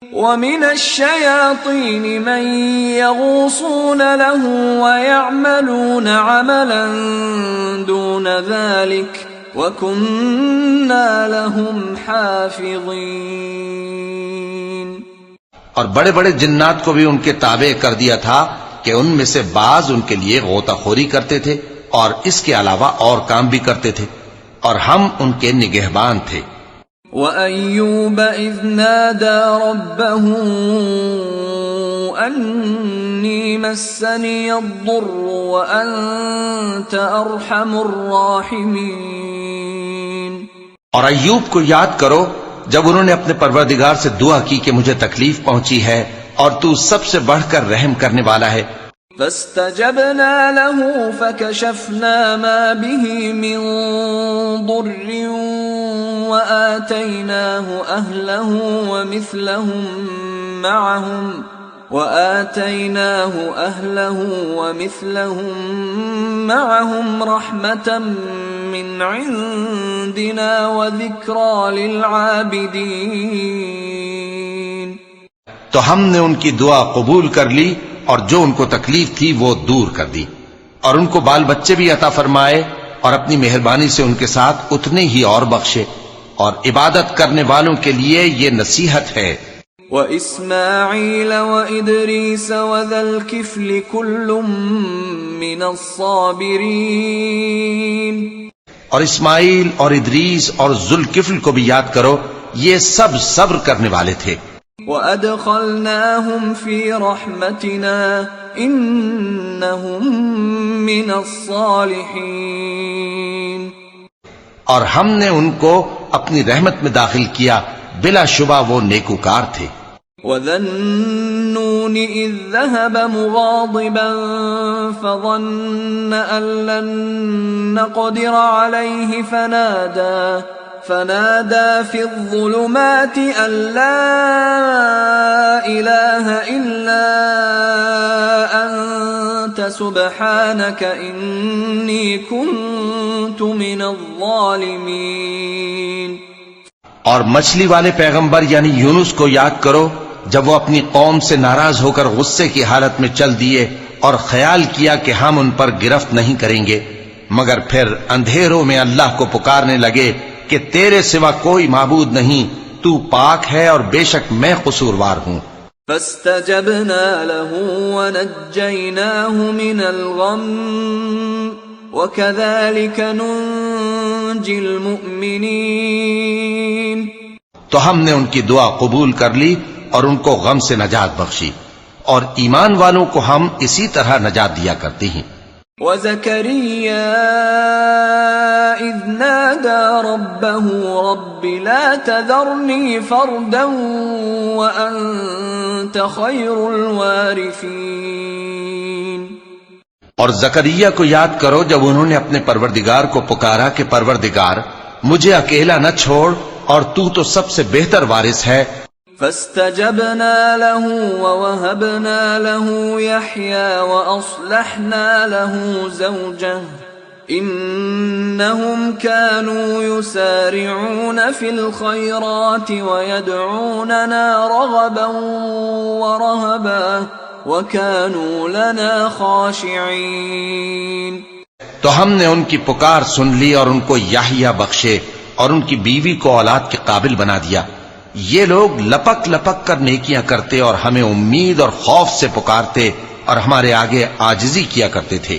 وَمِنَ الشَّيَاطِينِ مَن يَغُوصُونَ لَهُ وَيَعْمَلُونَ عَمَلًا دُونَ ذَلِكَ وَكُنَّا لَهُمْ حَافِظِينَ۔ اور بڑے بڑے جنات کو بھی ان کے تابع کر دیا تھا کہ ان میں سے بعض ان کے لیے غوطہ خوری کرتے تھے اور اس کے علاوہ اور کام بھی کرتے تھے، اور ہم ان کے نگہبان تھے۔ وَأَيُّوبَ إِذْ نَادَى رَبَّهُ أَنِّي مَسَّنِيَ الضُّرُّ وَأَنْتَ أَرْحَمُ الرَّاحِمِينَ۔ اور ایوب کو یاد کرو جب انہوں نے اپنے پروردگار سے دعا کی کہ مجھے تکلیف پہنچی ہے اور تو سب سے بڑھ کر رحم کرنے والا ہے۔ فاستجبنا له فكشفنا ما به من ضر وآتيناه أهله ومثلهم معهم رحمة من عندنا وذكرى للعابدين۔ تو ہم نے ان کی دعا قبول کر لی اور جو ان کو تکلیف تھی وہ دور کر دی، اور ان کو بال بچے بھی عطا فرمائے، اور اپنی مہربانی سے ان کے ساتھ اتنے ہی اور بخشے، اور عبادت کرنے والوں کے لیے یہ نصیحت ہے۔ وَإِسْمَاعِيلَ وَإِدْرِيسَ وَذَا الْكِفْلِ كُلٌّ مِّنَ الصَّابِرِينَ۔ اور اسماعیل اور ادریس اور ذوالکفل کو بھی یاد کرو، یہ سب صبر کرنے والے تھے۔ وَأَدْخَلْنَاهُمْ فِي رَحْمَتِنَا إِنَّهُمْ مِنَ الصَّالِحِينَ۔ اور ہم نے ان کو اپنی رحمت میں داخل کیا، بلا شبہ وہ نیکوکار تھے۔ وَذَا النُّونِ إِذ ذَّهَبَ مُغَاضِبًا فَظَنَّ أَن لَّن نَّقْدِرَ عَلَيْهِ فنادى في الظلمات أن لا إله إلا أنت سبحانك إني كنت من الظالمين۔ اور مچھلی والے پیغمبر یعنی یونس کو یاد کرو جب وہ اپنی قوم سے ناراض ہو کر غصے کی حالت میں چل دیے اور خیال کیا کہ ہم ان پر گرفت نہیں کریں گے، مگر پھر اندھیروں میں اللہ کو پکارنے لگے کہ تیرے سوا کوئی معبود نہیں، تو پاک ہے اور بے شک میں قصوروار ہوں۔ فاستجبنا له ونجيناه من الغم وكذلك ننجي المؤمنين۔ تو ہم نے ان کی دعا قبول کر لی اور ان کو غم سے نجات بخشی، اور ایمان والوں کو ہم اسی طرح نجات دیا کرتے ہیں۔ وَزَكَرِيَّا إِذْ نَادَى رَبَّهُ رَبِّ لَا تَذَرْنِي فَرْدًا وَأَنْتَ خَيْرُ الْوَارِثِينَ۔ اور زکریا کو یاد کرو جب انہوں نے اپنے پروردگار کو پکارا کہ پروردگار مجھے اکیلا نہ چھوڑ، اور تو سب سے بہتر وارث ہے۔ فاستجبنا له ووهبنا له يحيى وأصلحنا له زوجه إنهم كانوا يسارعون في الخيرات ويدعوننا رغبا ورهبا وكانوا لنا خاشعين۔ تو ہم نے ان کی پکار سن لی اور ان کو یحییٰ بخشے اور ان کی بیوی کو اولاد کے قابل بنا دیا۔ یہ لوگ لپک لپک کر نیکیاں کرتے اور ہمیں امید اور خوف سے پکارتے اور ہمارے آگے عاجزی کیا کرتے تھے۔